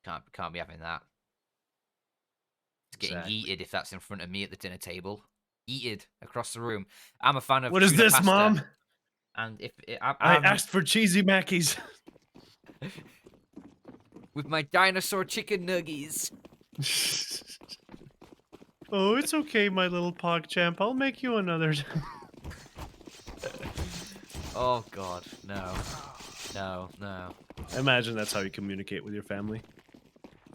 Can't be having that. It's getting Exactly. yeeted if that's in front of me at the dinner table. Yeeted across the room. I'm a fan of What is tuna this, pasta, Mom? and if I I'm asked for cheesy Mackies. with my dinosaur chicken nuggies. Oh, it's okay, my little PogChamp. I'll make you another. Oh God, no, no. I imagine that's how you communicate with your family.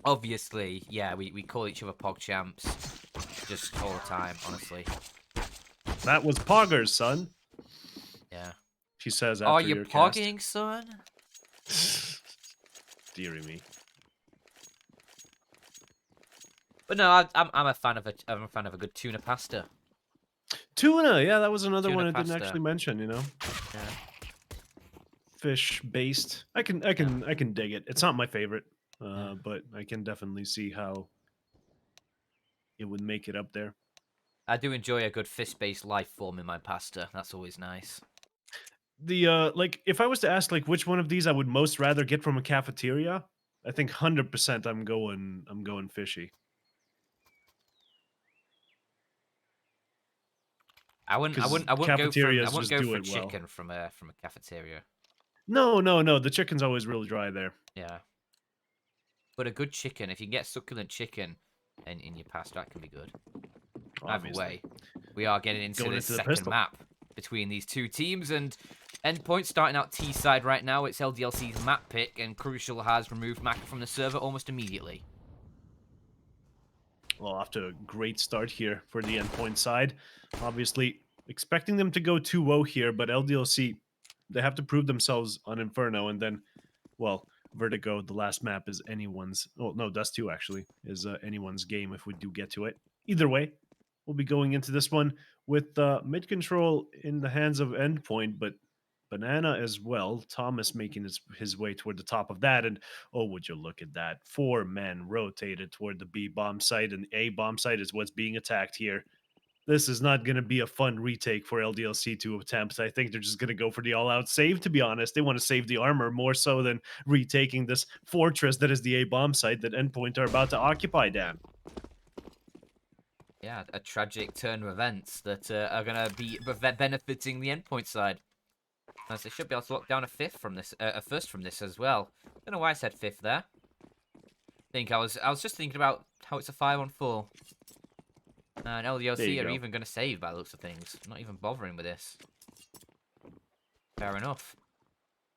Obviously, yeah, we call each other PogChamps just all the time, honestly. That was Poggers, son. Yeah. She says Are after you your cast. pogging, son? Deary me. But no, I'm a fan of a good tuna pasta. Tuna, yeah, that was another Tuna one I didn't pasta. actually mention. Yeah, Fish based. I can yeah, dig it. It's not my favorite, yeah. but I can definitely see how it would make it up there. I do enjoy a good fish-based life form in my pasta. That's always nice. The like if I was to ask like which one of these I would most rather get from a cafeteria, I think 100% I'm going fishy. Cuz I wouldn't cafeterias go just do for it well. chicken from a cafeteria. No, the chicken's always really dry there. Yeah, but a good chicken, if you can get succulent chicken in your pasta, that can be good. Either Obviously. way, we are getting into Going this into the second pistol. map between these two teams, and Endpoint starting out T side right now. It's LDLC's map pick, and Crucial has removed Mac from the server almost immediately. Well, off to a great start here for the Endpoint side. Obviously, expecting them to go 2-0 here, but LDLC, they have to prove themselves on Inferno, and then, well, Vertigo, the last map is anyone's. Oh, no, Dust 2 actually is anyone's game if we do get to it. Either way, we'll be going into this one with mid control in the hands of Endpoint, but Banana as well. Thomas making his way toward the top of that. And oh, would you look at that? 4 men rotated toward the B bomb site, and A bomb site is what's being attacked here. This is not going to be a fun retake for LDLC to attempt. I think they're just going to go for the all out save, to be honest. They want to save the armor more so than retaking this fortress that is the A bomb site that Endpoint are about to occupy, Dan. Yeah, a tragic turn of events that are going to be benefiting the Endpoint side. As they should be able to lock down a first from this as well. Don't know why I said fifth there. I was just thinking about how it's a 5-on-4. And There you LDLC are go. even going to save by the looks of things. Not even bothering with this. Fair enough.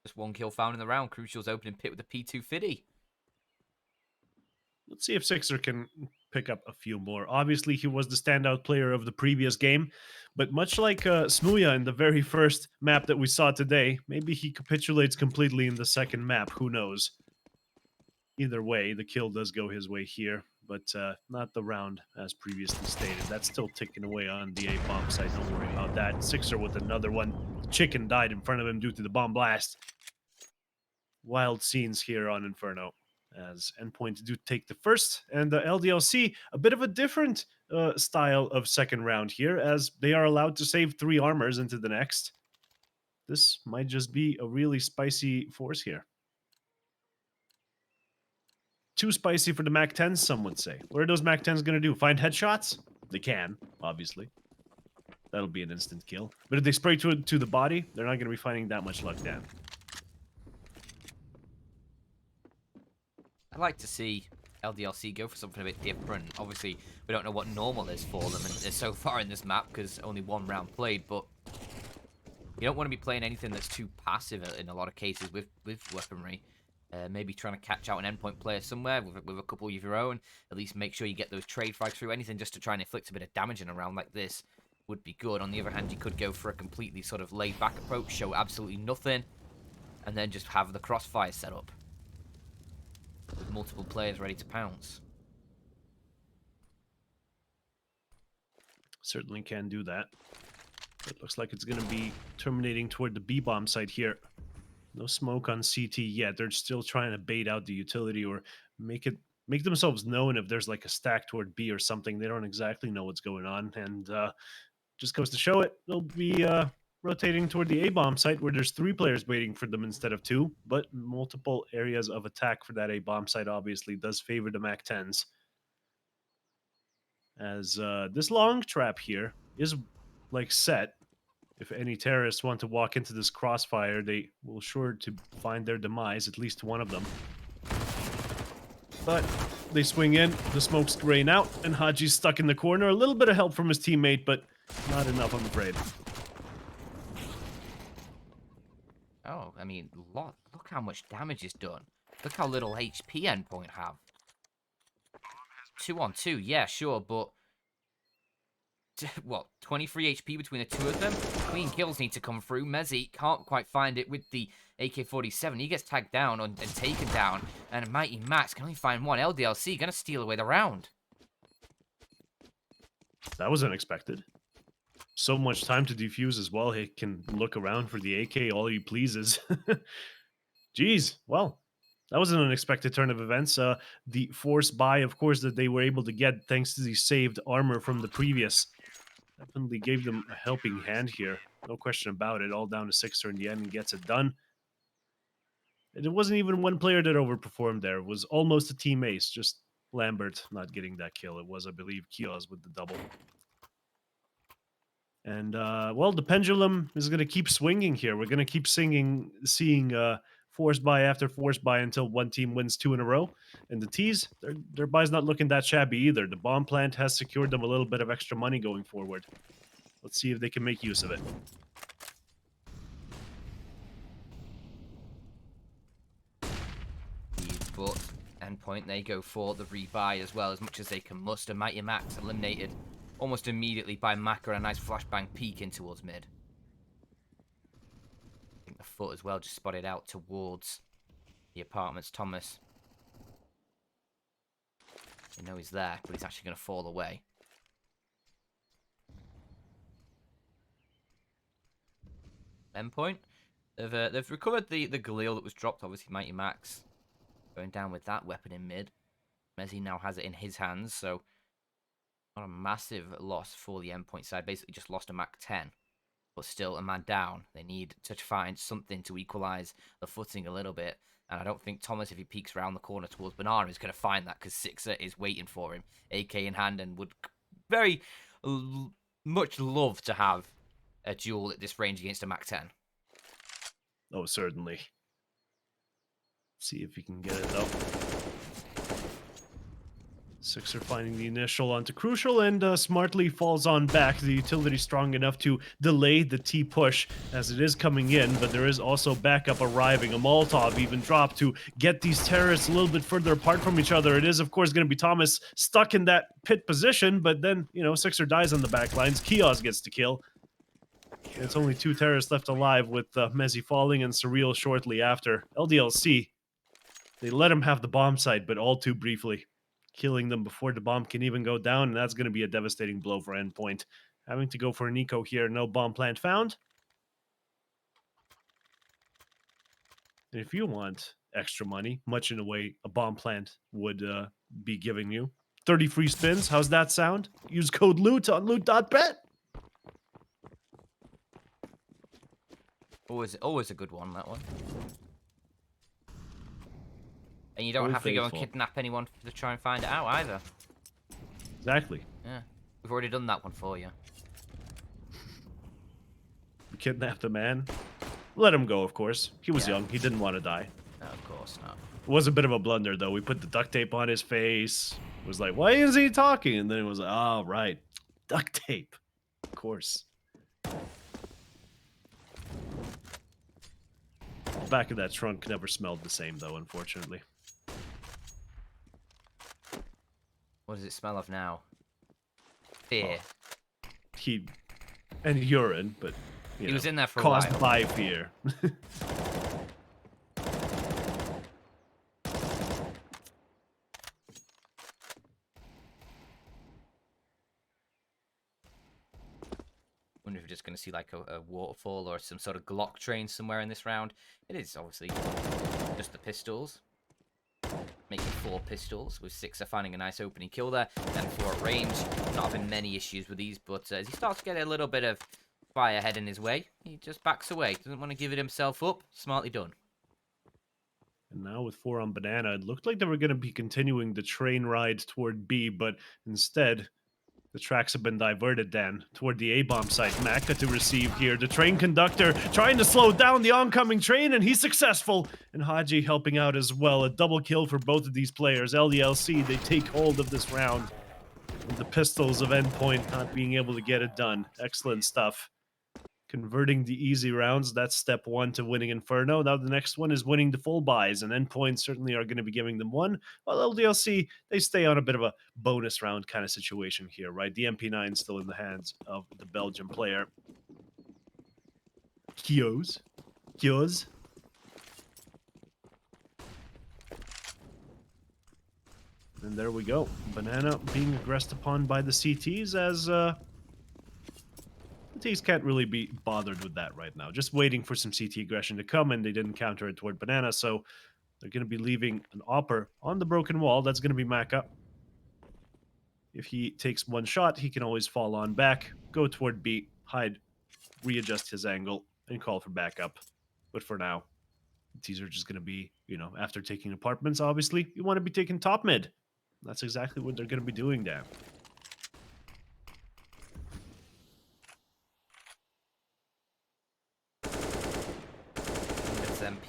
Just one kill found in the round. Crucial's opening pit with a P2 Fiddy. Let's see if Sixer can pick up a few more. Obviously, he was the standout player of the previous game, but much like Smuya in the very first map that we saw today, maybe he capitulates completely in the second map. Who knows? Either way, the kill does go his way here, but not the round as previously stated. That's still ticking away on the A bomb side. Don't worry about that. Sixer with another one. Chicken died in front of him due to the bomb blast. Wild scenes here on Inferno as Endpoint do take the first, and the LDLC a bit of a different style of second round here, as they are allowed to save 3 armors into the next. This might just be a really spicy force here. Too spicy for the Mac 10s, some would say. What are those Mac 10s going to do? Find headshots? They can, obviously. That'll be an instant kill. But if they spray to the body, they're not going to be finding that much luck, Dan. I'd like to see LDLC go for something a bit different. Obviously, we don't know what normal is for them so far in this map because only one round played, but you don't want to be playing anything that's too passive in a lot of cases with weaponry. Maybe trying to catch out an Endpoint player somewhere with a couple of your own. At least make sure you get those trade frags through. Anything just to try and inflict a bit of damage in a round like this would be good. On the other hand, you could go for a completely sort of laid-back approach, show absolutely nothing, and then just have the crossfire set up with multiple players ready to pounce. Certainly can do that. It looks like it's going to be terminating toward the B-bomb site here. No smoke on CT yet. They're still trying to bait out the utility or make themselves known if there's like a stack toward B or something. They don't exactly know what's going on, and just goes to show it. They'll be rotating toward the A-bomb site where there's 3 players waiting for them instead of 2, but multiple areas of attack for that A-bomb site obviously does favor the MAC-10s. As this long trap here is like set. If any terrorists want to walk into this crossfire, they will sure to find their demise, at least one of them. But they swing in, the smoke's rain out, and Haji's stuck in the corner. A little bit of help from his teammate, but not enough, I'm afraid. Oh, I mean, look how much damage is done. Look how little HP Endpoint have. 2 on 2, yeah, sure, but... What, 23 HP between the two of them? Clean kills need to come through. Mezzi can't quite find it with the AK-47. He gets tagged down and taken down. And Mighty Max can only find one. LDLC gonna steal away the round. That was unexpected. So much time to defuse as well. He can look around for the AK all he pleases. Jeez, well, that was an unexpected turn of events. The force buy, of course, that they were able to get thanks to the saved armor from the previous definitely gave them a helping hand here. No question about it. All down to Sixer in the end and gets it done. And it wasn't even one player that overperformed there. It was almost a team ace. Just Lambert not getting that kill. It was, I believe, Kios with the double. And, well, the pendulum is going to keep swinging here. We're going to keep seeing force buy after force buy until one team wins 2 in a row. And the T's, their buy's not looking that shabby either. The bomb plant has secured them a little bit of extra money going forward. Let's see if they can make use of it. But Endpoint, they go for the rebuy as well, as much as they can muster. Mighty Max eliminated almost immediately by Maka, a nice flashbang peek in towards mid. I think the foot as well just spotted out towards the apartments. Thomas, you know he's there, but he's actually going to fall away. Endpoint, they've recovered the Galil that was dropped. Obviously, Mighty Max going down with that weapon in mid. Mezzi now has it in his hands, so not a massive loss for the Endpoint side. Basically just lost a MAC-10, but still a man down. They need to find something to equalize the footing a little bit. And I don't think Thomas, if he peeks around the corner towards Banana, is going to find that, because Sixer is waiting for him, AK in hand, and would very much love to have a duel at this range against a MAC-10. Oh, certainly. See if he can get it, though. Sixer finding the initial onto Crucial and smartly falls on back. The utility strong enough to delay the T push as it is coming in, but there is also backup arriving. A Molotov even dropped to get these terrorists a little bit further apart from each other. It is, of course, going to be Thomas stuck in that pit position, but then, you know, Sixer dies on the back lines. Kios gets the kill. And it's only 2 terrorists left alive, with Mezzi falling and Surreal shortly after. LDLC, they let him have the bomb site, but all too briefly, killing them before the bomb can even go down, and that's going to be a devastating blow for Endpoint. Having to go for an eco here, no bomb plant found. And if you want extra money, much in a way a bomb plant would be giving you, 30 free spins, how's that sound? Use code LOOT on LOOT.BET. Always a good one, that one. And you don't Very have to go and faithful. kidnap anyone to try and find it out either. Exactly. Yeah, we've already done that one for you. You kidnapped a man. Let him go, of course. He was Yeah. young. He didn't want to die. No, of course not. It was a bit of a blunder, though. We put the duct tape on his face. It was like, why is he talking? And then it was like, oh, right. Duct tape. Of course. The back of that trunk never smelled the same, though, unfortunately. What does it smell of now? Fear. He and urine, but He was in there for a caused while. by fear. Wonder if we're just going to see like a waterfall or some sort of Glock train somewhere in this round. It is obviously just the pistols. Making 4 pistols with Sixer finding a nice opening kill there. And 4 at range. Not having many issues with these, but as he starts to get a little bit of fire heading his way. He just backs away. Doesn't want to give it himself up. Smartly done. And now with 4 on Banana, it looked like they were going to be continuing the train ride toward B, but instead, the tracks have been diverted, Dan, toward the A-bomb site. Maka to receive here. The train conductor trying to slow down the oncoming train, and he's successful. And Haji helping out as well. A double kill for both of these players. LDLC, they take hold of this round. With the pistols of Endpoint not being able to get it done. Excellent stuff. Converting the easy rounds, that's step 1 to winning Inferno. Now the next one is winning the full buys, and Endpoint certainly are going to be giving them one, while LDLC, they stay on a bit of a bonus round kind of situation here, right? The MP9 still in the hands of the Belgian player. Kios. And there we go. Banana being aggressed upon by the CTs as the T's can't really be bothered with that right now. Just waiting for some CT aggression to come, and they didn't counter it toward Banana, so they're going to be leaving an Opper on the broken wall. That's going to be Maka. If he takes one shot, he can always fall on back, go toward B, hide, readjust his angle, and call for backup. But for now, the T's are just going to be, you know, after taking apartments, obviously, you want to be taking top mid. That's exactly what they're going to be doing, Dan.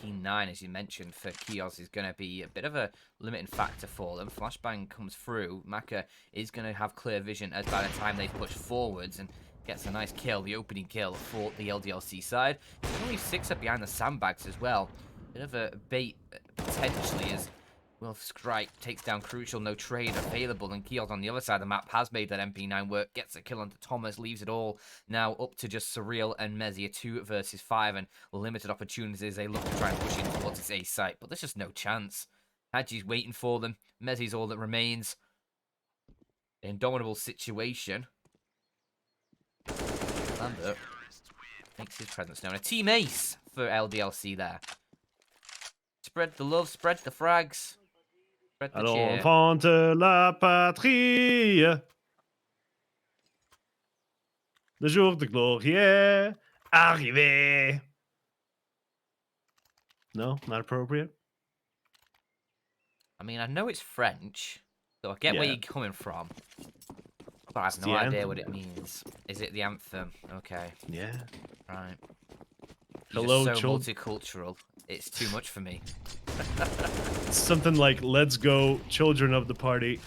MP9, as you mentioned, for Kios is going to be a bit of a limiting factor for them. Flashbang comes through. Maka is going to have clear vision as by the time they push forwards and gets a nice kill, the opening kill for the LDLC side. He's going to leave CeX behind the sandbags as well. Bit of a bait, potentially, as Wolf Strike takes down Crucial, no trade available, and Kios on the other side of the map has made that MP9 work, gets a kill onto Thomas, leaves it all now up to just Surreal and Mezzy, 2 versus 5, and limited opportunities as they look to try and push in towards this A site, but there's just no chance. Haji's waiting for them, Mezzy's all that remains. Indomitable situation. Lambert makes his presence known. A team ace for LDLC there. Spread the love, spread the frags. Alors, enfant de la patrie, le jour de gloire est arrivé. No, not appropriate? I mean, I know it's French, so I get where you're coming from. But I have no idea what it means. Is it the anthem? Okay. Yeah. Right. Hello, just so multicultural. It's too much for me. Something like, let's go, children of the party.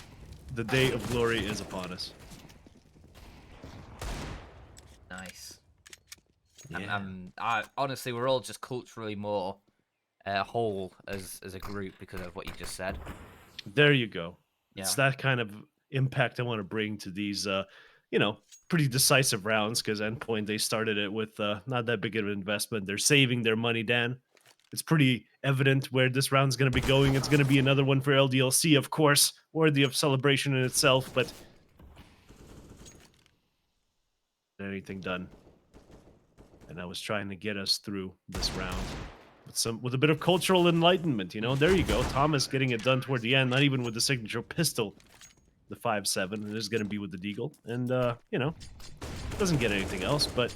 The day of glory is upon us. Nice. Yeah. Honestly, we're all just culturally more whole as a group because of what you just said. There you go. Yeah. It's that kind of impact I want to bring to these, you know, pretty decisive rounds, because Endpoint, they started it with not that big of an investment. They're saving their money, Dan. It's pretty evident where this round's going to be going. It's going to be another one for LDLC, of course, worthy of celebration in itself, but anything done. And I was trying to get us through this round with a bit of cultural enlightenment, you know. There you go. Thomas getting it done toward the end, not even with the signature pistol, the 5.7. It is going to be with the Deagle, and you know, doesn't get anything else, but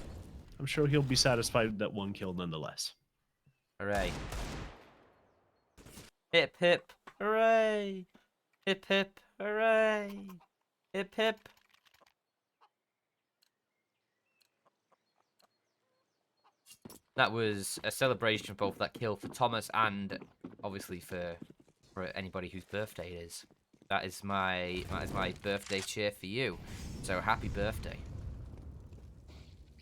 I'm sure he'll be satisfied with that one kill nonetheless. Hooray. Hip hip hooray. Hip hip hooray. Hip hip. That was a celebration of both that kill for Thomas and obviously for anybody whose birthday it is. That is my birthday cheer for you. So happy birthday.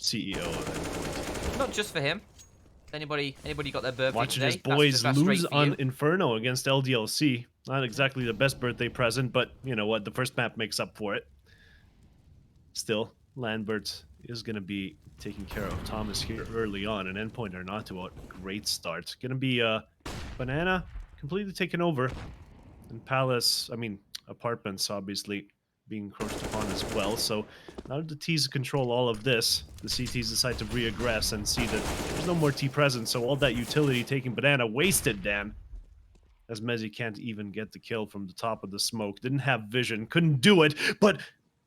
CEO of Endpoint. Not just for him. Anybody got their birthday Watching today? his boys that's lose on you. Inferno against LDLC. Not exactly the best birthday present, but you know what? The first map makes up for it. Still, Lambert is going to be taking care of Thomas here early on, and Endpoint are not to a great start. Going to be Banana completely taken over, and Palace, I mean, Apartments obviously being encroached upon as well. So now that the T's control all of this, the CTs decide to reaggress and see that there's no more T present, so all that utility taking Banana wasted, Dan. As Mezzy can't even get the kill from the top of the smoke. Didn't have vision, couldn't do it, but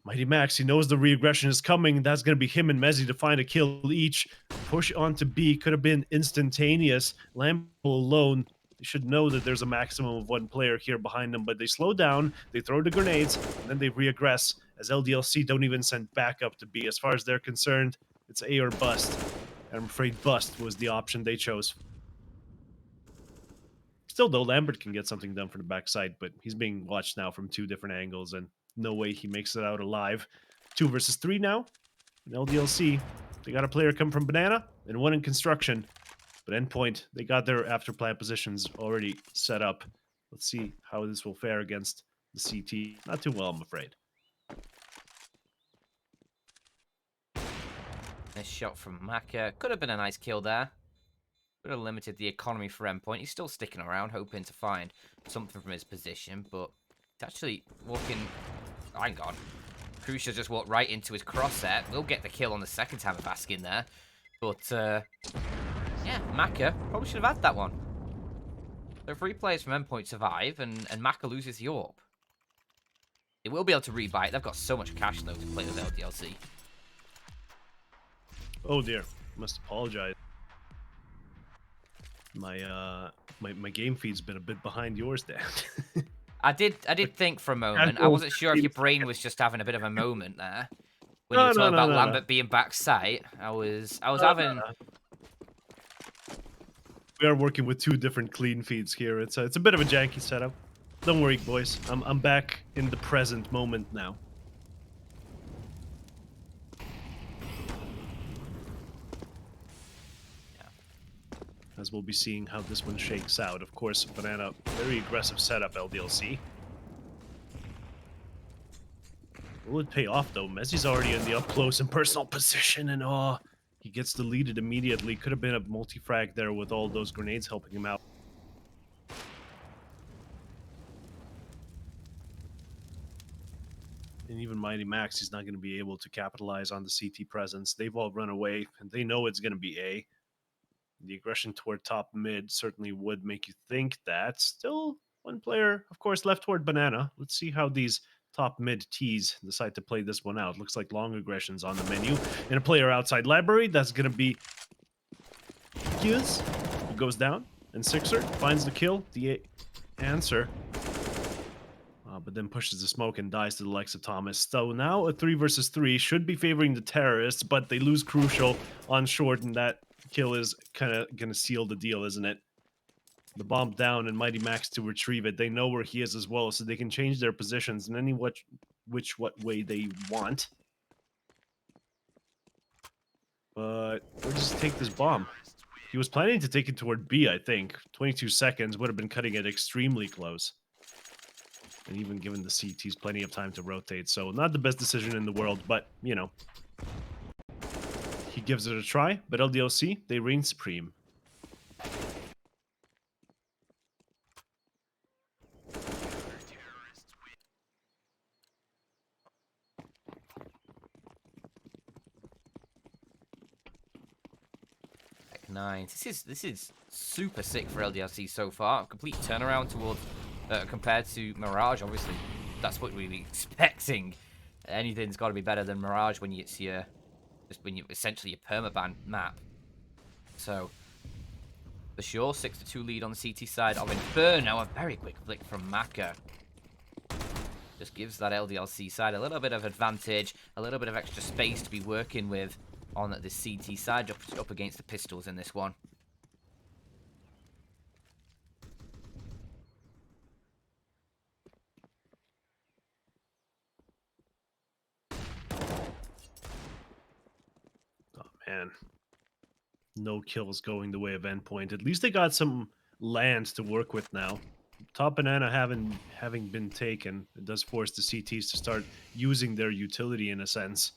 Mighty Max, he knows the re-aggression is coming. That's going to be him and Mezzi to find a kill each. Push onto B could have been instantaneous. Lambo alone, they should know that there's a maximum of one player here behind them, but they slow down, they throw the grenades, and then they re-aggress as LDLC don't even send backup to B. As far as they're concerned, it's A or bust. And I'm afraid bust was the option they chose. Still, though, Lambert can get something done from the backside, but he's being watched now from 2 different angles, and no way he makes it out alive. 2 versus 3 now. In LDLC, they got a player come from Banana and 1 in construction. But Endpoint, they got their after plant positions already set up. Let's see how this will fare against the CT. Not too well, I'm afraid. Nice shot from Maka. Could have been a nice kill there. Could have limited the economy for Endpoint. He's still sticking around, hoping to find something from his position, but it's actually walking... Hang on. Crucia just walked right into his crosshair. We'll get the kill on the second time of asking there. But, yeah, Maka probably should have had that one. So 3 players from Endpoint survive, and Maka loses the AWP. They will be able to rebuy it. They've got so much cash, though, to play with LDLC. Oh, dear. Must apologize. My game feed's been a bit behind yours, Dan. I did think for a moment. I wasn't sure if your brain was just having a bit of a moment there when you were talking about Lambert being backside. I was having. We are working with 2 different clean feeds here. It's a bit of a janky setup. Don't worry, boys. I'm back in the present moment now. As we'll be seeing how this one shakes out. Of course, Banana, very aggressive setup, LDLC. Will it pay off, though? Messi's already in the up-close and personal position, and he gets deleted immediately. Could have been a multi-frag there with all those grenades helping him out. And even Mighty Max, he's not going to be able to capitalize on the CT presence. They've all run away, and they know it's going to be A. The aggression toward top mid certainly would make you think that. Still, 1 player, of course, left toward Banana. Let's see how these top mid T's decide to play this one out. Looks like long aggression's on the menu. And a player outside library, that's going to be Kiz, who goes down. And CeX finds the kill, the answer. But then pushes the smoke and dies to the likes of Thomas. So now a 3 versus 3 should be favoring the terrorists, but they lose Crucial on short, and that kill is kind of going to seal the deal, isn't it? The bomb down and Mighty Max to retrieve it. They know where he is as well, so they can change their positions in any what way they want. But we'll just take this bomb. He was planning to take it toward B, I think. 22 seconds would have been cutting it extremely close. And even given the CTs plenty of time to rotate. So not the best decision in the world, but, you know. He gives it a try, but LDLC, they reign supreme. Nice. This is super sick for LDLC so far. Complete turnaround towards compared to Mirage. Obviously, that's what we're expecting. Anything's got to be better than Mirage when it's your essentially your permaban map. So for sure, 6-2 lead on the CT side of Inferno. A very quick flick from Maka. Just gives that LDLC side a little bit of advantage, a little bit of extra space to be working with on the CT side, up against the pistols in this one. Oh, man. No kills going the way of Endpoint. At least they got some land to work with now. Top Banana having been taken, it does force the CTs to start using their utility in a sense.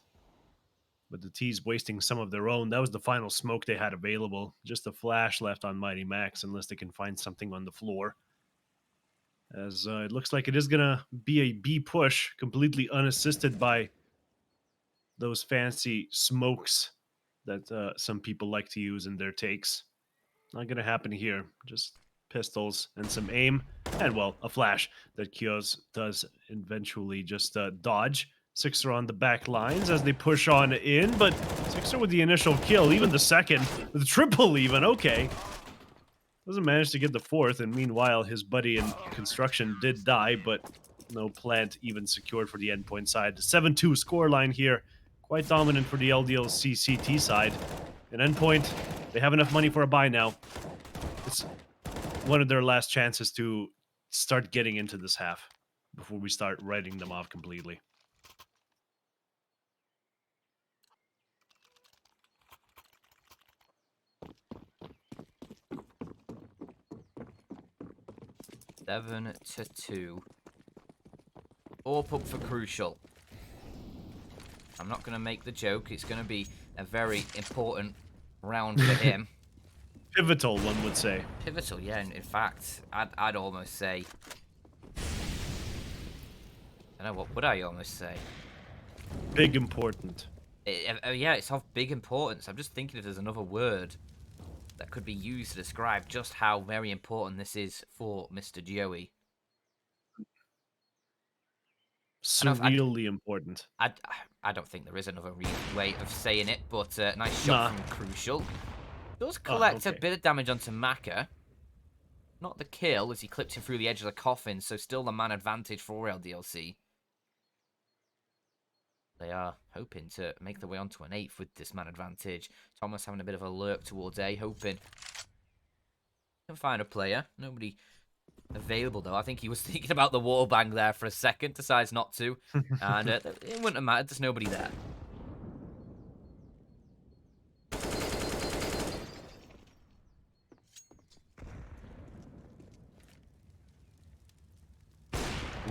But the T's wasting some of their own. That was the final smoke they had available. Just a flash left on Mighty Max unless they can find something on the floor. As it looks like it is going to be a B push, completely unassisted by those fancy smokes that some people like to use in their takes. Not going to happen here. Just pistols and some aim. And, well, a flash that Kios does eventually just dodge. Sixer on the back lines as they push on in, but Sixer with the initial kill, even the second, the triple even, okay. Doesn't manage to get the fourth, and meanwhile, his buddy in construction did die, but no plant even secured for the Endpoint side. The 7-2 scoreline here, quite dominant for the LDLC CT side. And Endpoint, they have enough money for a buy now. It's one of their last chances to start getting into this half before we start writing them off completely. Seven to 2. Up for Crucial. I'm not going to make the joke. It's going to be a very important round for him. Pivotal, one would say. Pivotal, yeah. In fact, I'd almost say... I don't know, what would I almost say? Big important. Yeah, it's of big importance. I'm just thinking if there's another word that could be used to describe just how very important this is for Mr. Joey. Surreally important. I don't think there is another way of saying it, but nice Nah. shot from Crucial. Does collect a bit of damage onto Maka. Not the kill, as he clipped him through the edge of the coffin, so still the man advantage for LDLC. They are hoping to make their way onto an 8th with this man advantage. Thomas having a bit of a lurk towards A, hoping can find a player. Nobody available, though. I think he was thinking about the wall bang there for a second, decides not to. And it wouldn't have mattered, there's nobody there.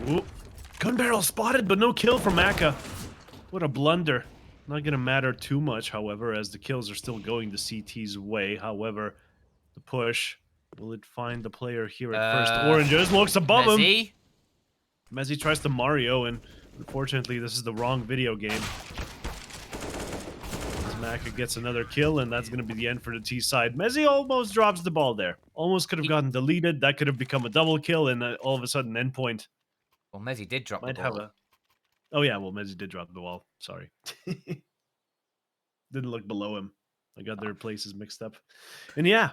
Ooh. Gun barrel spotted, but no kill from Maka. What a blunder. Not going to matter too much, however, as the kills are still going the CT's way. However, the push, will it find the player here at first? Oranges looks above him. Mezzi tries to Mario, and unfortunately, this is the wrong video game. As Maka gets another kill, and that's going to be the end for the T side. Mezzi almost drops the ball there. Almost could have gotten deleted. That could have become a double kill, and all of a sudden, Endpoint. Well, Mezzi did drop the ball. Have a... Oh, yeah, well, Mezzi did drop the ball. Sorry. Didn't look below him. I got their places mixed up. And yeah,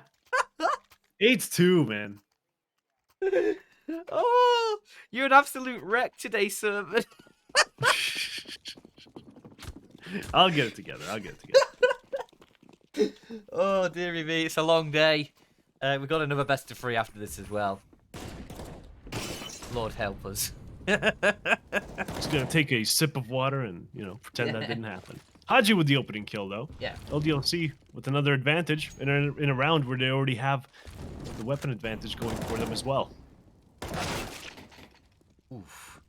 8-2, man. Oh, you're an absolute wreck today, Servant. I'll get it together. Oh, dearie me, it's a long day. We've got another best of 3 after this as well. Lord help us. Just gonna take a sip of water and, pretend that didn't happen. Haji with the opening kill, though. Yeah. LDLC with another advantage in a round where they already have the weapon advantage going for them as well. Oof.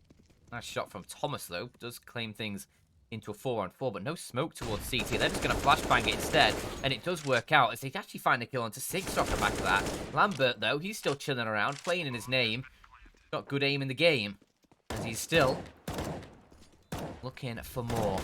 Nice shot from Thomas, though. Does claim things into a 4-on-4, but no smoke towards CT. They're just going to flashbang it instead, and it does work out as they actually find the kill onto CeX off the back of that. Lambert, though, he's still chilling around, playing in his name. Got good aim in the game, as he's still looking for more.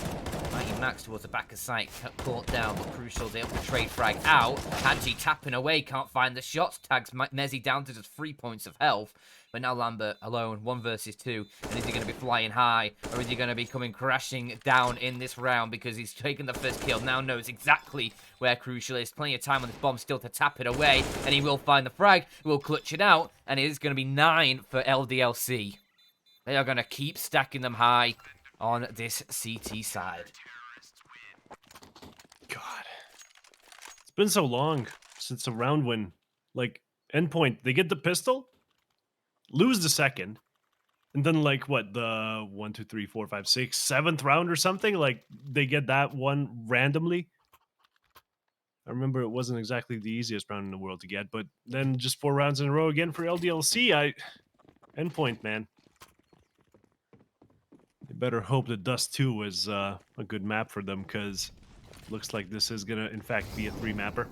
Mighty Max towards the back of sight, caught down, but Crucial's able to trade frag out. Hadji tapping away, can't find the shots, tags Mezzi down to just 3 points of health. But now Lambert alone, 1 versus 2. And is he going to be flying high, or is he going to be coming crashing down in this round because he's taken the first kill, now knows exactly where Crucial is. Plenty of time on this bomb still to tap it away, and he will find the frag, will clutch it out, and it is going to be 9 for LDLC. They are going to keep stacking them high on this CT side. God. It's been so long since a round when, Endpoint, they get the pistol, lose the second, and then, the 1, 2, 3, 4, 5, 6, 7th round or something, they get that one randomly. I remember it wasn't exactly the easiest round in the world to get, but then just 4 rounds in a row again for LDLC. Endpoint, man. You better hope that Dust 2 was a good map for them, because looks like this is going to, in fact, be a 3-mapper.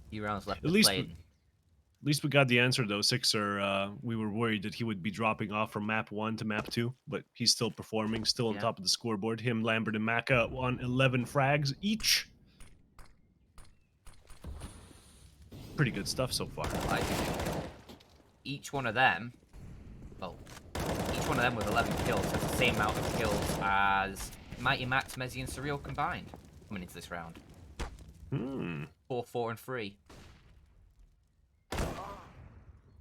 Few rounds left At least we got the answer, though. Sixer, we were worried that he would be dropping off from map 1 to map 2, but he's still performing, still on top of the scoreboard. Him, Lambert, and Maka on 11 frags each. Pretty good stuff so far. Like, each one of them, well, each one of them with 11 kills has the same amount of kills as Mighty Max, Mezzy, and Surreal combined coming into this round. 4, 4, and 3.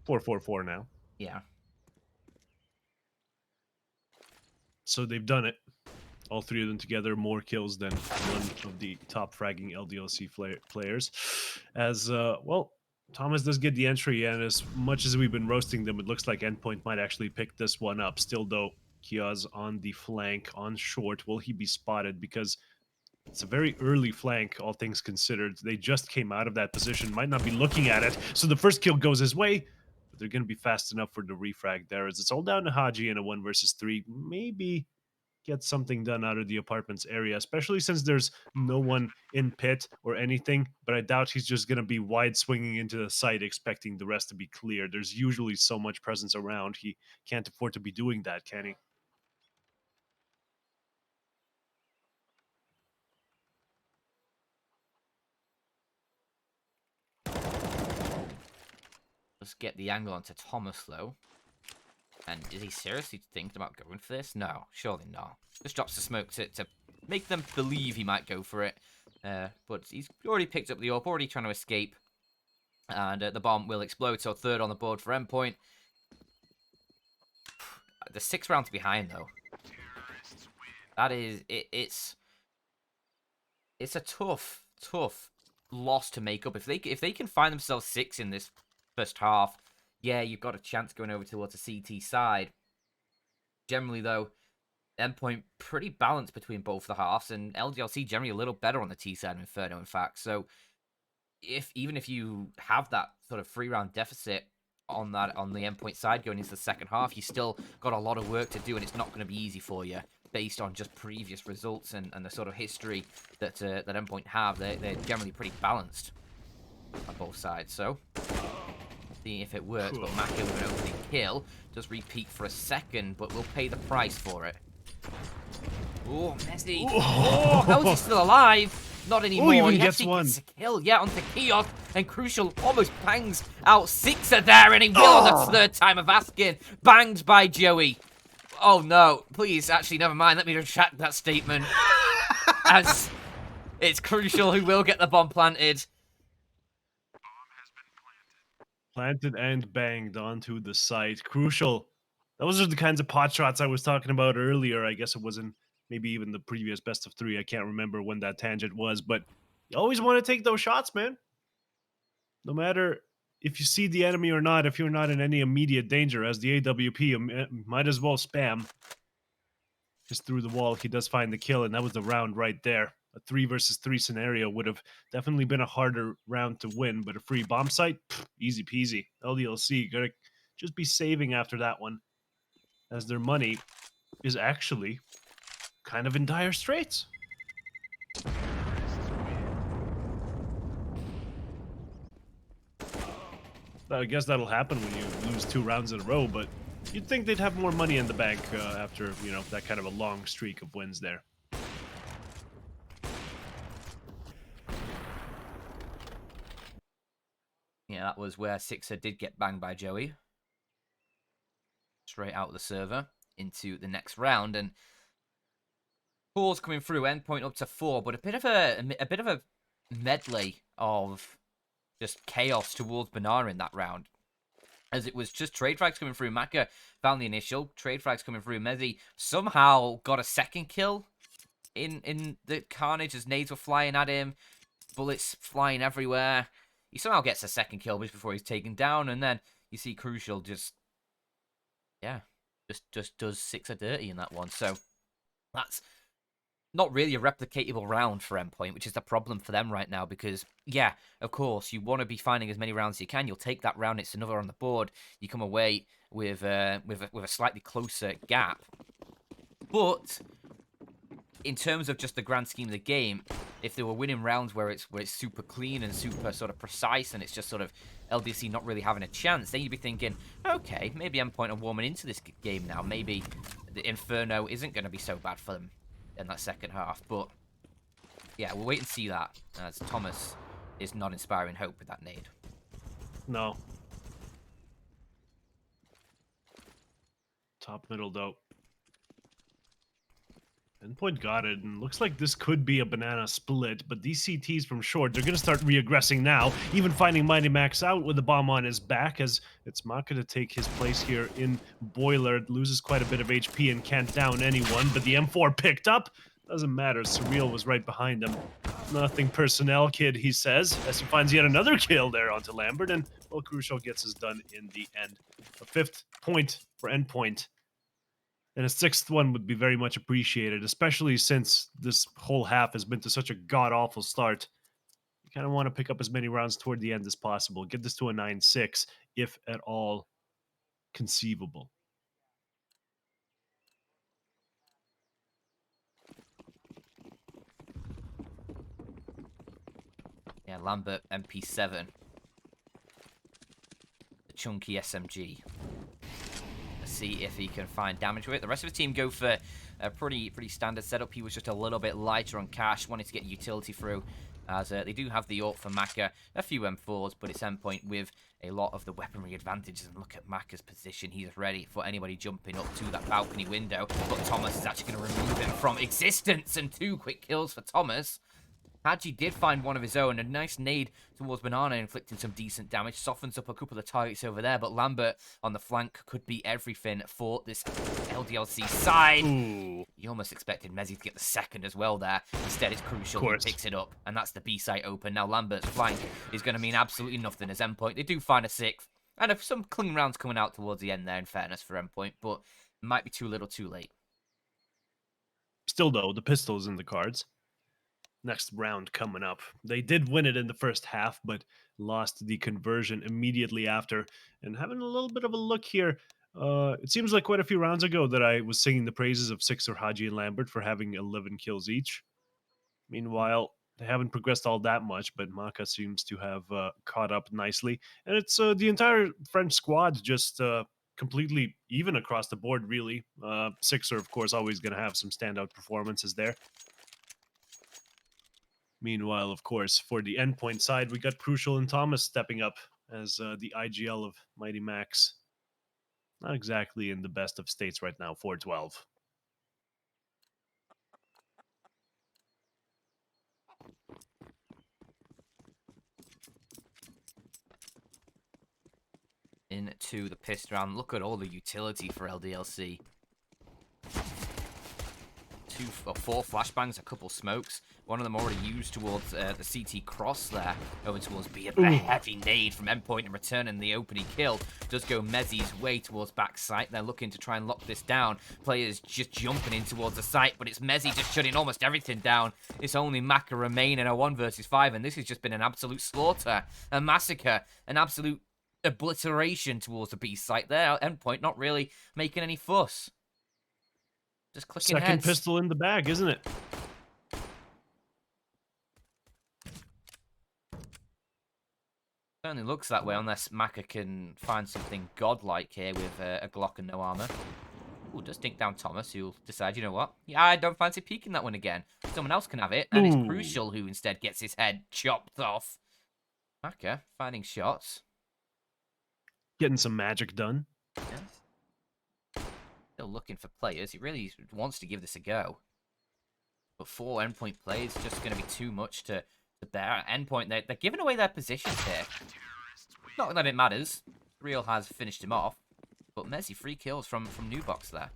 4-4-4 now. Yeah. So they've done it. All three of them together, more kills than one of the top fragging LDLC players. As, well, Thomas does get the entry, and as much as we've been roasting them, it looks like Endpoint might actually pick this one up. Still, though, Kia's on the flank, on short. Will he be spotted? Because it's a very early flank, all things considered. They just came out of that position, might not be looking at it. So the first kill goes his way, but they're going to be fast enough for the refrag there, as it's all down to Haji in a 1 versus 3. Maybe get something done out of the apartments area, especially since there's no one in pit or anything, but I doubt he's just going to be wide swinging into the site expecting the rest to be clear. There's usually so much presence around, he can't afford to be doing that, can he? Let's get the angle onto Thomas, though. And is he seriously thinking about going for this? No, surely not. Just drops the smoke to make them believe he might go for it. But he's already picked up the AWP, already trying to escape. And the bomb will explode, so 3rd on the board for Endpoint. The 6 rounds behind, though. That is... It's a tough loss to make up. If they can find themselves 6 in this first half, yeah, you've got a chance going over towards the CT side. Generally, though, Endpoint pretty balanced between both the halves, and LDLC generally a little better on the T side of Inferno, in fact. So, even if you have that sort of 3-round deficit on the Endpoint side going into the second half, you still got a lot of work to do, and it's not going to be easy for you based on just previous results and the sort of history that Endpoint have. They're generally pretty balanced on both sides. So, seeing if it works, but Maka with an opening kill does repeat for a second, but will pay the price for it. Oh, Messi. Oh, how is he still alive? Not anymore. Even he gets actually one. gets a kill. Yeah, onto Kiosk, and Crucial almost bangs out CeX there, and he will on the 3rd time of asking. Banged by Joey. Oh, no. Please, actually, never mind. Let me retract that statement. As it's Crucial who will get the bomb planted. Planted and banged onto the site. Crucial. Those are the kinds of pot shots I was talking about earlier. I guess it wasn't maybe even the previous best of 3. I can't remember when that tangent was, but you always want to take those shots, man. No matter if you see the enemy or not, if you're not in any immediate danger, as the AWP, you might as well spam. Just through the wall, he does find the kill, and that was the round right there. A 3 versus 3 scenario would have definitely been a harder round to win, but a free bomb site, easy peasy. LDLC gonna just be saving after that one, as their money is actually kind of in dire straits. I guess that'll happen when you lose 2 rounds in a row, but you'd think they'd have more money in the bank after, you know, that kind of a long streak of wins there. Yeah, that was where CeX did get banged by Joey. Straight out of the server into the next round, and calls coming through. Endpoint up to 4, but a bit of a medley of just chaos towards Banana in that round, as it was just trade frags coming through. Maka found the initial trade frags coming through. Mezzy somehow got a second kill in the carnage as nades were flying at him, bullets flying everywhere. He somehow gets a second kill just before he's taken down, and then you see Crucial just does CeX dirty in that one. So that's not really a replicatable round for Endpoint, which is the problem for them right now, because, yeah, of course, you want to be finding as many rounds as you can. You'll take that round, it's another on the board. You come away with a slightly closer gap. But in terms of just the grand scheme of the game, if they were winning rounds where it's super clean and super sort of precise, and it's just sort of LDC not really having a chance, then you'd be thinking, okay, maybe Endpoint are warming into this game now. Maybe the Inferno isn't going to be so bad for them in that second half. But yeah, we'll wait and see that, as Thomas is not inspiring hope with that nade. No. Top middle, though. Endpoint got it, and looks like this could be a banana split, but these CTs from short, they're going to start reaggressing now, even finding Mighty Max out with the bomb on his back, as it's Maka to take his place here in Boiler. Loses quite a bit of HP and can't down anyone, but the M4 picked up. Doesn't matter, Surreal was right behind him. Nothing personnel, kid, he says, as he finds yet another kill there onto Lambert, and, well, Crucial gets his done in the end. A 5th point for Endpoint. And a 6th one would be very much appreciated, especially since this whole half has been to such a god-awful start. You kind of want to pick up as many rounds toward the end as possible. Get this to a 9-6, if at all conceivable. Yeah, Lambert MP7. The chunky SMG. Let's see if he can find damage with it. The rest of the team go for a pretty standard setup. He was just a little bit lighter on cash, wanted to get utility through, as they do have the ult for Maka, a few M4s, but it's Endpoint with a lot of the weaponry advantages. And look at Maka's position. He's ready for anybody jumping up to that balcony window, but Thomas is actually going to remove him from existence, and 2 quick kills for Thomas. Hadji did find one of his own, a nice nade towards Banana, inflicting some decent damage, softens up a couple of targets over there, but Lambert on the flank could be everything for this LDLC side. Ooh. You almost expected Mezzi to get the second as well there. Instead, it's Crucial who picks it up, and that's the B site open. Now Lambert's flank is going to mean absolutely nothing as Endpoint. They do find a 6th, and some clean rounds coming out towards the end there, in fairness, for Endpoint, but might be too little too late. Still, though, the pistol's in the cards. Next round coming up. They did win it in the first half, but lost the conversion immediately after. And having a little bit of a look here, it seems like quite a few rounds ago that I was singing the praises of CeX, Hadji, and Lambert for having 11 kills each. Meanwhile, they haven't progressed all that much, but Maka seems to have caught up nicely. And it's the entire French squad just completely even across the board, really. CeX are, of course, always going to have some standout performances there. Meanwhile, of course, for the Endpoint side, we got Crucial and Thomas stepping up as the IGL of Mighty Max. Not exactly in the best of states right now, 4-12. Into the pissed round. Look at all the utility for LDLC. 4 flashbangs, a couple smokes. One of them already used towards the CT cross there. Over towards B. A heavy nade from Endpoint and returning the opening kill. Does go Mezzi's way towards back site. They're looking to try and lock this down. Players just jumping in towards the site, but it's Mezzi just shutting almost everything down. It's only Maka remain in a 1 versus 5, and this has just been an absolute slaughter, a massacre, an absolute obliteration towards the B site there. Endpoint not really making any fuss. Just clicking Second heads. pistol in the bag, isn't it? Certainly looks that way, unless Maka can find something godlike here with a Glock and no armor. Ooh, does dink down Thomas, who'll decide, you know what? Yeah, I don't fancy peeking that one again. Someone else can have it, and it's Crucial who instead gets his head chopped off. Maka finding shots. Getting some magic done. Yeah. Still looking for players. He really wants to give this a go. But 4 Endpoint players just going to be too much to bear. Endpoint, they're giving away their positions here. Not that it matters. Real has finished him off. But Mezzi, 3 kills from Newbox there.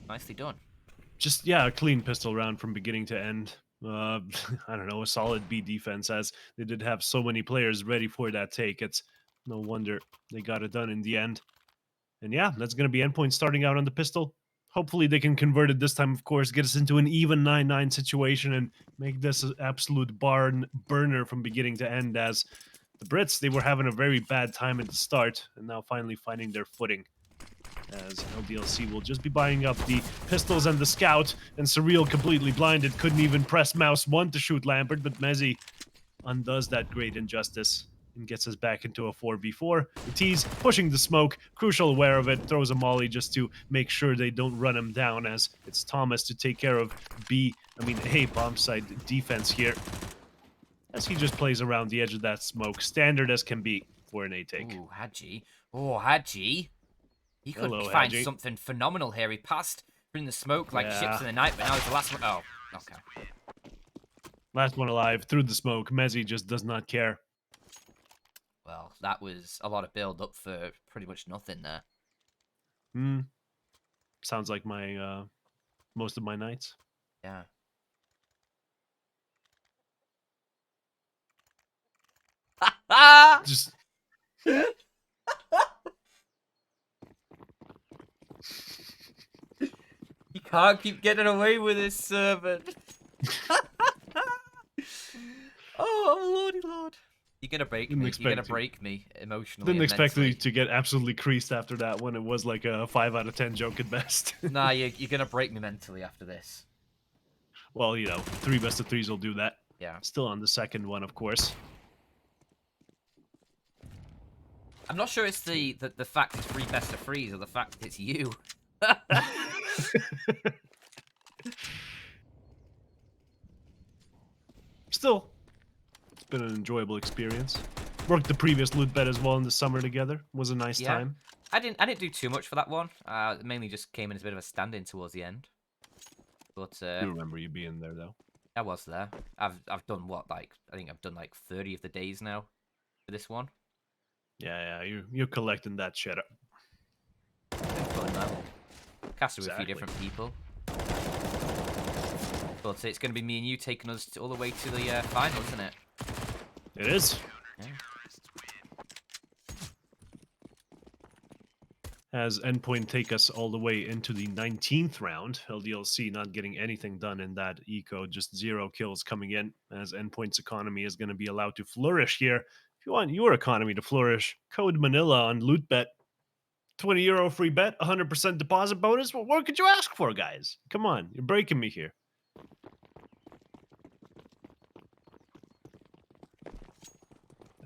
Nicely done. Just, yeah, a clean pistol round from beginning to end. I don't know, a solid B defense, as they did have so many players ready for that take. It's no wonder they got it done in the end. And yeah, that's going to be Endpoint starting out on the pistol. Hopefully they can convert it this time, of course, get us into an even 9-9 situation and make this an absolute barn burner from beginning to end, as the Brits, they were having a very bad time at the start and now finally finding their footing. As LDLC will just be buying up the pistols and the scout, and Surreal completely blinded, couldn't even press mouse 1 to shoot Lambert, but Mezzi undoes that great injustice and gets us back into a 4v4. The T's pushing the smoke, Crucial aware of it, throws a molly just to make sure they don't run him down, as it's Thomas to take care of A bomb site defense here. as he just plays around the edge of that smoke, standard as can be for an A take. Ooh, Hadji. Oh, Hadji. He could Hello, find Hadji. something phenomenal here. He passed through the smoke like ships Yeah. in the night, but now he's the last one. Oh, okay. Last one alive, through the smoke. Mezzi just does not care. Well, that was a lot of build up for pretty much nothing there. Sounds like my most of my nights. Yeah. Just You can't keep getting away with this, servant. Oh, lordy lord. You're gonna break Didn't me. You're expect gonna you. break me emotionally didn't and expect mentally. me to get absolutely creased after that when it was like a 5 out of 10 joke at best. Nah, you're gonna break me mentally after this. Well, you know, 3 best of 3s will do that. Yeah. Still on the second one, of course. I'm not sure it's the fact it's 3 best of 3s or the fact that it's you. Still, it's been an enjoyable experience. Worked the previous LOOT.BET as well in the summer together. Was a nice Yeah. time. I didn't do too much for that one. Mainly just came in as a bit of a stand-in towards the end. But I do remember you being there though. I was there. I've done what, like, I think I've done like 30 of the days now for this one. Yeah, you're collecting that shit up. It's been fun though. Casted with a few Exactly. different people. But it's going to be me and you taking us all the way to the final, isn't it? It is. Yeah. As Endpoint take us all the way into the 19th round. LDLC not getting anything done in that eco, just 0 kills coming in, as Endpoint's economy is going to be allowed to flourish here. If you want your economy to flourish, code Manila on LOOT.BET. €20 free bet, 100% deposit bonus. What more could you ask for, guys? Come on, you're breaking me here.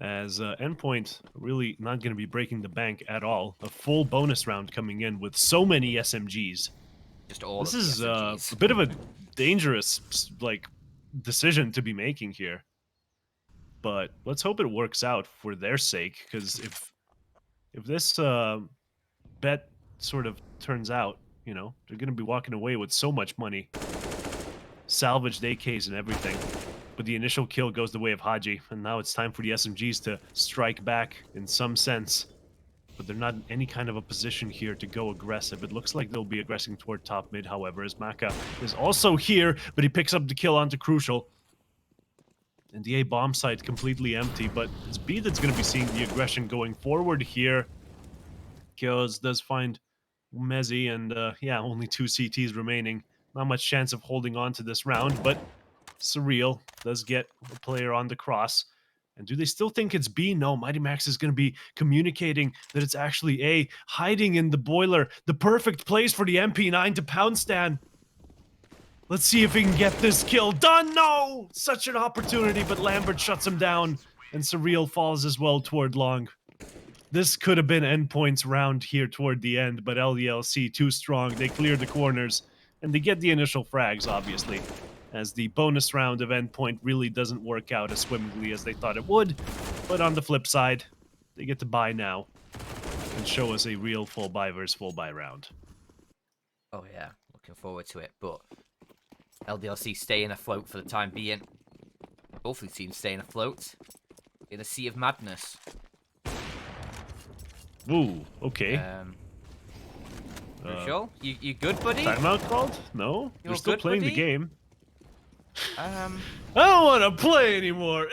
As Endpoint really not going to be breaking the bank at all. A full bonus round coming in with so many SMGs. Just all This of the is a SMGs. bit of a dangerous decision to be making here. But let's hope it works out for their sake, because if this bet sort of turns out, you know, they're going to be walking away with so much money. Salvaged AKs and everything. But the initial kill goes the way of Haji, and now it's time for the SMGs to strike back in some sense. But they're not in any kind of a position here to go aggressive. It looks like they'll be aggressing toward top mid, however, as Maka is also here, but he picks up the kill onto Crucial. And the A bomb site completely empty, but it's B that's going to be seeing the aggression going forward here. Kios does find Mezzi, and yeah, only 2 CTs remaining. Not much chance of holding on to this round, but Surreal does get a player on the cross. And do they still think it's B? No, Mighty Max is going to be communicating that it's actually A, hiding in the boiler. The perfect place for the MP9 to pound stand. Let's see if he can get this kill done. No! Such an opportunity, but Lambert shuts him down. And Surreal falls as well toward long. This could have been Endpoint's round here toward the end, but LDLC too strong. They clear the corners, and they get the initial frags, obviously, as the bonus round of Endpoint really doesn't work out as swimmingly as they thought it would. But on the flip side, they get to buy now and show us a real full buy versus full buy round. Oh yeah, looking forward to it. But LDLC staying afloat for the time being. Both of the teams staying afloat in a sea of madness. Ooh, okay. Crucial, you good, buddy? Timeout called? No, You're they're still good, playing the buddy? game. I I don't want to play anymore.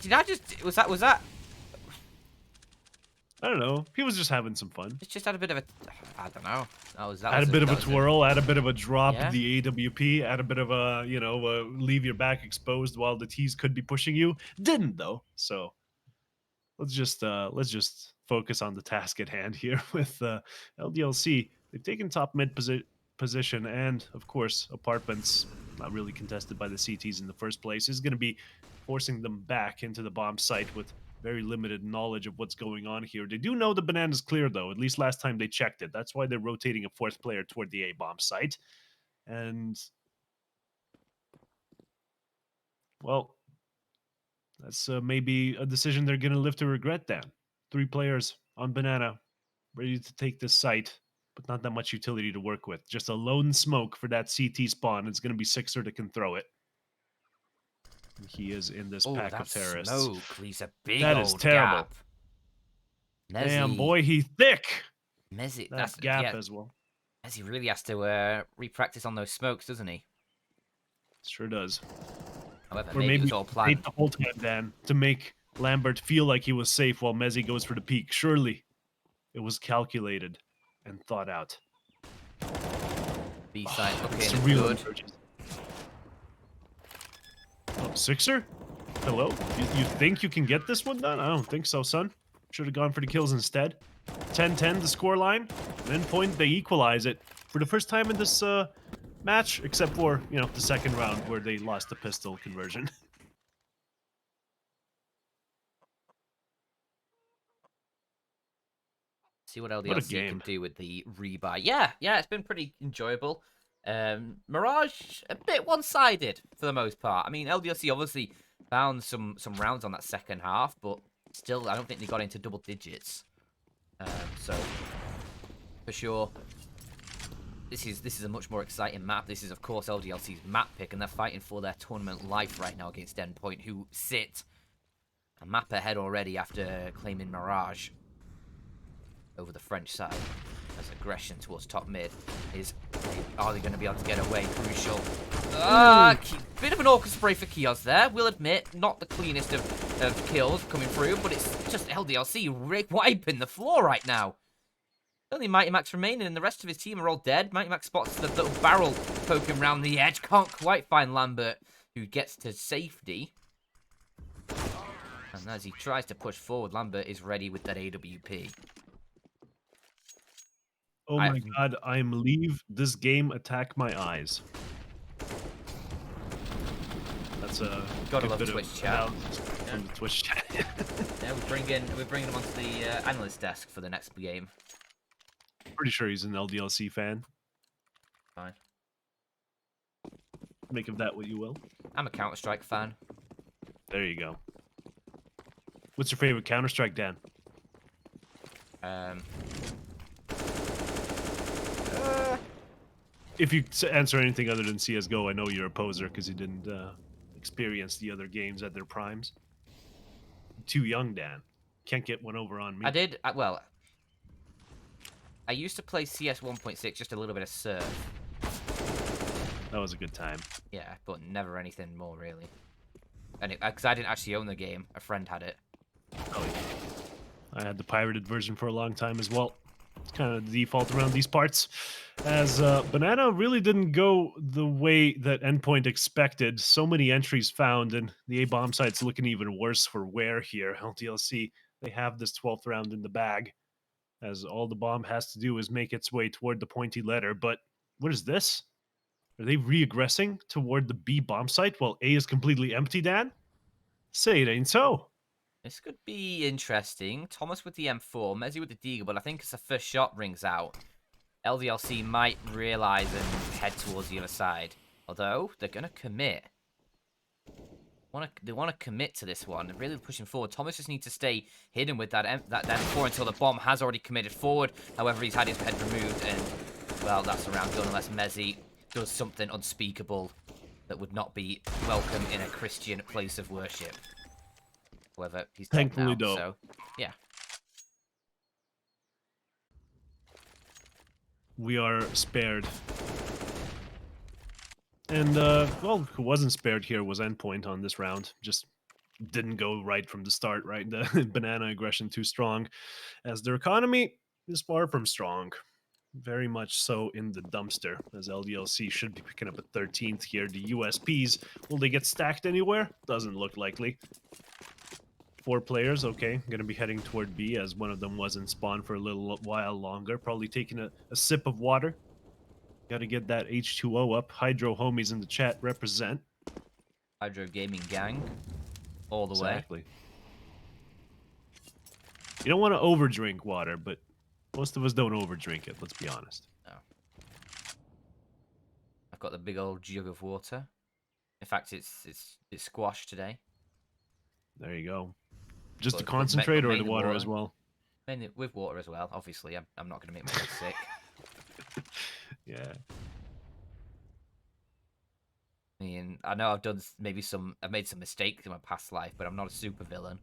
Did I just... Was that... I don't know. He was just having some fun. It's just had a bit of a... I don't know. Had a bit of a twirl, had a bit of a drop Yeah. the AWP, had a bit of a, you know, leave your back exposed while the T's could be pushing you. Didn't though. So let's just focus on the task at hand here with LDLC. They've taken top mid position, and of course, apartments not really contested by the CTs in the first place is going to be forcing them back into the bomb site with very limited knowledge of what's going on here. They do know the banana's clear, though. At least last time they checked it. That's why they're rotating a 4th player toward the A-bomb site. And Well, that's maybe a decision they're going to live to regret, Dan. 3 players on Banana, ready to take this site, but not that much utility to work with. Just a lone smoke for that CT spawn. It's going to be Sixer that can throw it. And he is in this Oh, pack that of terrorists. smoke leaves a big That is old terrible. gap. Damn, Mezzy, boy, he thick. Mezzy, That gap as well. Mezzy really has to re-practice on those smokes, doesn't he? Sure does. However, Or maybe it was maybe all wait planned. the whole time, Dan, to make Lambert feel like he was safe while Mezzi goes for the peak. Surely it was calculated and thought out. B side looking Surreal good. emerges. Oh, Sixer? Hello? You think you can get this one done? I don't think so, son. Should have gone for the kills instead. 10-10 the scoreline. And Endpoint, they equalize it for the first time in this match, except for, the second round where they lost the pistol conversion. See what What a LDLC can game. do with the rebuy. Yeah, it's been pretty enjoyable. Mirage, a bit one-sided for the most part. I mean, LDLC obviously found some rounds on that second half, but still, I don't think they got into double digits. So, for sure, this is a much more exciting map. This is, of course, LDLC's map pick, and they're fighting for their tournament life right now against Endpoint, who sit a map ahead already after claiming Mirage over the French side. As aggression towards top mid is, are they going to be able to get away? Crucial. Bit of an awkward spray for Kios there. We'll admit, not the cleanest of kills coming through, but it's just LDLC wiping the floor right now. Only Mighty Max remaining, and the rest of his team are all dead. Mighty Max spots the little barrel poking around the edge. Can't quite find Lambert, who gets to safety. And as he tries to push forward, Lambert is ready with that AWP. Oh my god, I'm leave this game attack my eyes. That's a gotta good love bit Twitch of chat. from the Twitch chat. Yeah, we're bringing him onto the analyst desk for the next game. Pretty sure he's an LDLC fan. Fine. Make of that what you will. I'm a Counter-Strike fan. There you go. What's your favorite Counter-Strike, Dan? If you answer anything other than CSGO, I know you're a poser because you didn't experience the other games at their primes. Too young, Dan. Can't get one over on me. I did, well, I used to play CS 1.6, just a little bit of Surf. That was a good time. Yeah, but never anything more, really. And because I didn't actually own the game, a friend had it. Oh, yeah. I had the pirated version for a long time as well. It's kind of the default around these parts. As Banana really didn't go the way that Endpoint expected. So many entries found, and the A bomb site's looking even worse for wear here. LDLC, they have this 12th round in the bag, as all the bomb has to do is make its way toward the pointy letter. But what is this? Are they re-aggressing toward the B bomb site while A is completely empty, Dan? Say it ain't so. This could be interesting. Thomas with the M4, Mezzy with the Deagle, but I think as the first shot rings out, LDLC might realise and head towards the other side. Although, they're going to commit. They want to commit to this one. They're really pushing forward. Thomas just needs to stay hidden with that M4 until the bomb has already committed forward. However, he's had his head removed, and, well, that's the round done unless Mezzy does something unspeakable that would not be welcome in a Christian place of worship. However, he's dead Thankfully, now, though. so, yeah. We are spared. And, well, who wasn't spared here was Endpoint on this round. Just didn't go right from the start, right? The banana aggression too strong, as their economy is far from strong. Very much so in the dumpster, as LDLC should be picking up a 13th here. The USPs, will they get stacked anywhere? Doesn't look likely. 4 players, okay. Gonna be heading toward B, as one of them was in spawn for a little while longer. Probably taking a sip of water. Gotta get that H2O up. Hydro homies in the chat represent. Hydro Gaming Gang. All the way. Exactly. You don't want to overdrink water, but most of us don't overdrink it, let's be honest. No. I've got the big old jug of water. In fact, it's squashed today. There you go. Just to But concentrate or the mainly water as well? Mainly with water as well. Obviously, I'm not going to make myself sick. Yeah. I mean, I know I've made some mistakes in my past life, but I'm not a super villain.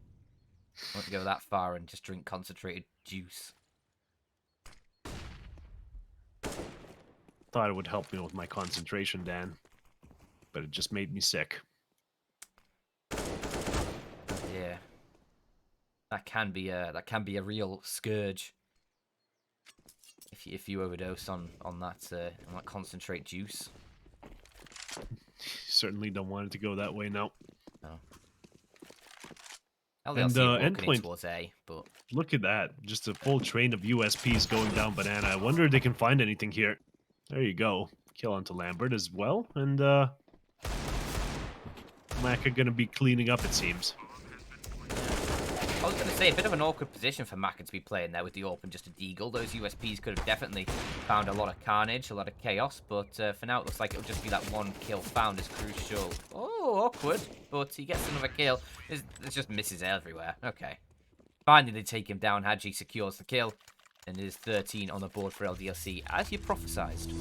I won't go that far and just drink concentrated juice. Thought it would help me with my concentration, Dan. But it just made me sick. Yeah. That can be a real scourge. If you overdose on that concentrate juice. Certainly don't want it to go that way now. No. And LDLC are walking in Endpoint, towards A, but look at that. Just a full train of USPs going down banana. I wonder if they can find anything here. There you go. Kill onto Lambert as well. And Mac are going to be cleaning up, it seems. I was going to say, a bit of an awkward position for Maka to be playing there with the open just a deagle. Those USPs could have definitely found a lot of carnage, a lot of chaos, but for now it looks like it'll just be that one kill found is crucial. Oh, awkward, but he gets another kill. There's just misses everywhere. Okay. Finally, they take him down. Hadji secures the kill, and it is 13 on the board for LDLC, as you prophesized.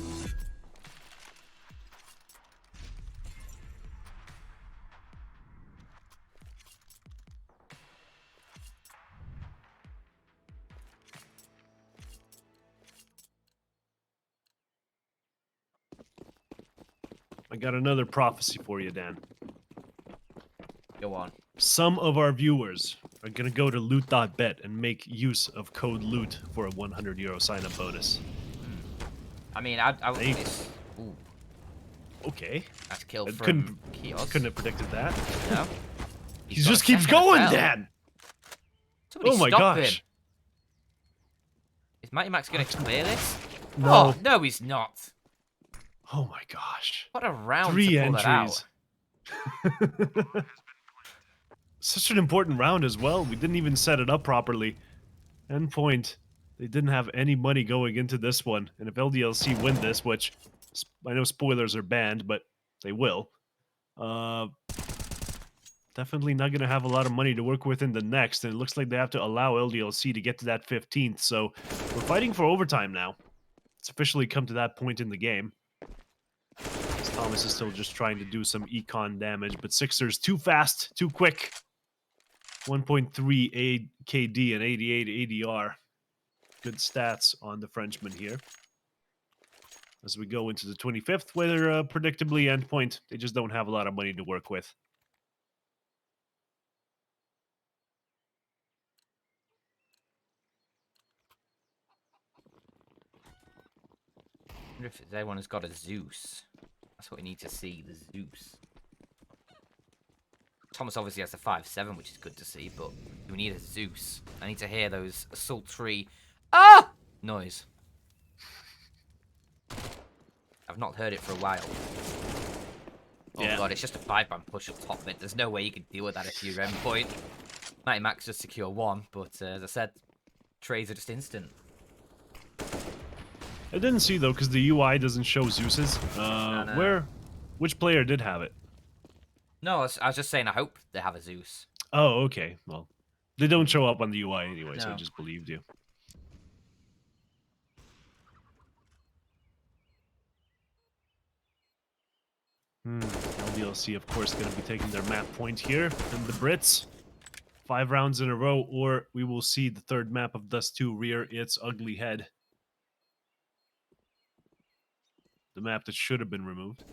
I got another prophecy for you, Dan. Go on. Some of our viewers are going to go to Loot.BET and make use of code LOOT for a €100 sign-up bonus. I mean, ooh, Okay. that's kill I from Kiosk. couldn't have predicted that. No. He He's got just a keeps second going, as well. Dan! Somebody Oh my stop gosh. him. Is Mighty Max going to clear this? No. Oh, no, he's not. Oh my gosh. What a round 3 to pull that entries. out. Such an important round as well. We didn't even set it up properly. Endpoint, they didn't have any money going into this one. And if LDLC win this, which I know spoilers are banned, but they will, definitely not going to have a lot of money to work with in the next. And it looks like they have to allow LDLC to get to that 15th. So we're fighting for overtime now. It's officially come to that point in the game. Thomas is still just trying to do some econ damage, but Sixers too fast, too quick. 1.3 KD and 88 ADR. Good stats on the Frenchman here. As we go into the 25th, where predictably Endpoint, they just don't have a lot of money to work with. I wonder if anyone has got a Zeus. That's what we need to see, the Zeus. Thomas obviously has a 5-7, which is good to see, but we need a Zeus. I need to hear those sultry noise. I've not heard it for a while. Oh Yeah. god, it's just a 5-man push up top mid. There's no way you can deal with that if you're Endpoint. Mighty Max just secure 1, but as I said, trades are just instant. I didn't see though, because the UI doesn't show Zeus's. No. Which player did have it? No, I was just saying I hope they have a Zeus. Oh, okay. Well, they don't show up on the UI anyway, so I No. just believed you. LDLC, of course, going to be taking their map point here. And the Brits, 5 rounds in a row, or we will see the third map of Dust 2 rear its ugly head. The map that should have been removed.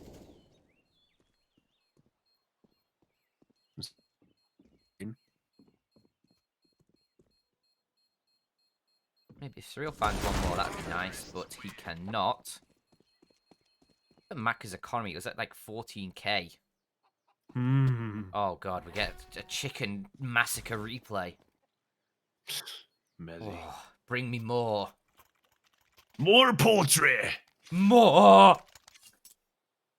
Maybe if Surreal finds one more, that'd be nice, but he cannot. The Macca's economy was at like 14k. Oh god, we get a chicken massacre replay. Oh, bring me more. More poultry! More!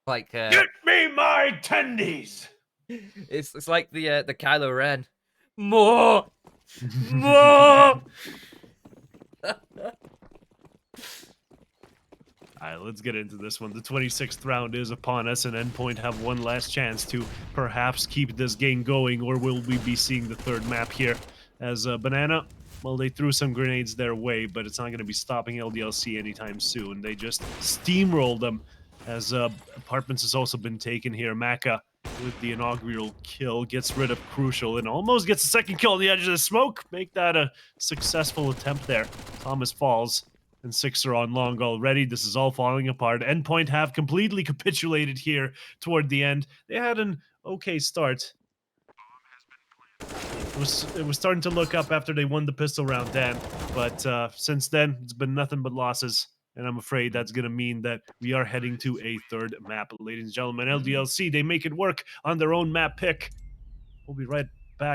Like, Get me my tendies! It's like the Kylo Ren. More! More! All right, let's get into this one. The 26th round is upon us, and Endpoint have one last chance to perhaps keep this game going, or will we be seeing the third map here? As Banana, well, they threw some grenades their way, but it's not going to be stopping LDLC anytime soon. They just steamrolled them, as Apartments has also been taken here. Maka, with the inaugural kill, gets rid of Crucial and almost gets a second kill on the edge of the smoke. Make that a successful attempt there. Thomas falls and CeX are on long already. This is all falling apart. Endpoint have completely capitulated here toward the end. They had an okay start. It was starting to look up after they won the pistol round then, but since then it's been nothing but losses. And I'm afraid that's going to mean that we are heading to a third map, ladies and gentlemen. LDLC, they make it work on their own map pick. We'll be right